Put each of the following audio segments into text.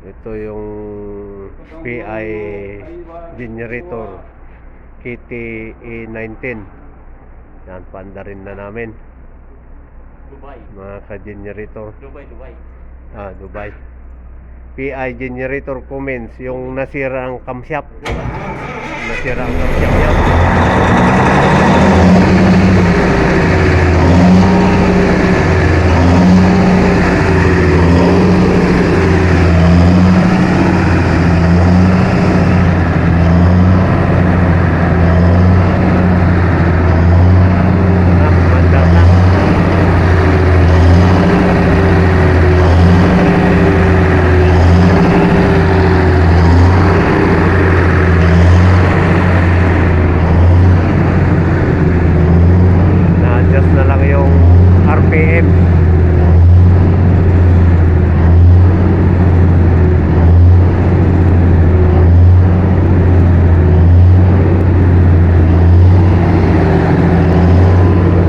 Ito yung PI generator KTE19. Yan, panda rin na namin Dubai. mga ka-generator. Dubai. Dubai. PI generator Cummins, yung nasira ang camshaft. Nasira ang camshaft niya. Na-adjust na lang yung RPM.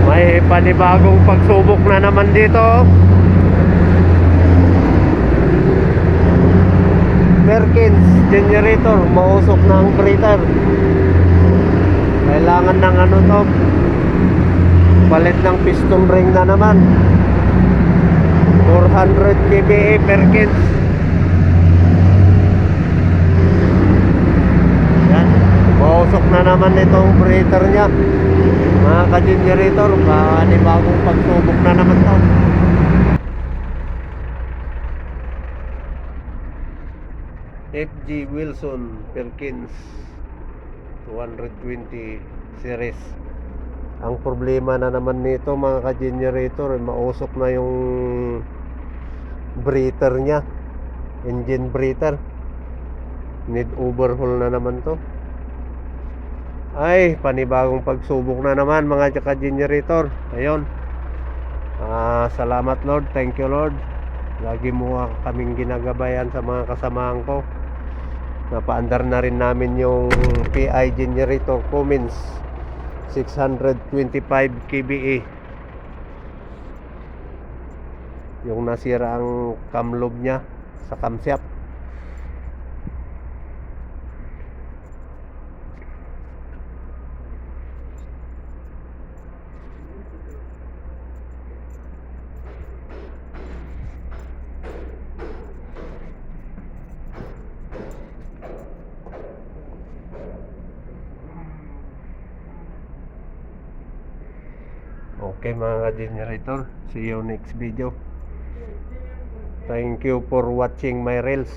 May panibagong pagsubok na naman dito. Perkins generator, mausok na ang breather. Kailangan ng ano to, palit ng piston ring na naman. 400 kVA Perkins. Yan, mausok na naman itong breather nya. Mga ka-generator, panibagong pagsubok na naman to. FG Wilson Perkins 220 series. Ang problema na naman nito mga ka-generator, mausok na yung breather nya, engine breather. Need overhaul na naman to. Ay, panibagong pagsubok na naman mga ka-generator. Ayun, salamat Lord, thank you Lord. Lagi mo kaming ginagabayan sa mga kasamahan ko. Napaandar na rin namin yung PI generator Cummins 625 kVA. Yung nasira ang cam lobe nya sa camshaft. Okay mga generator, see you next video. Thank you for watching my reels.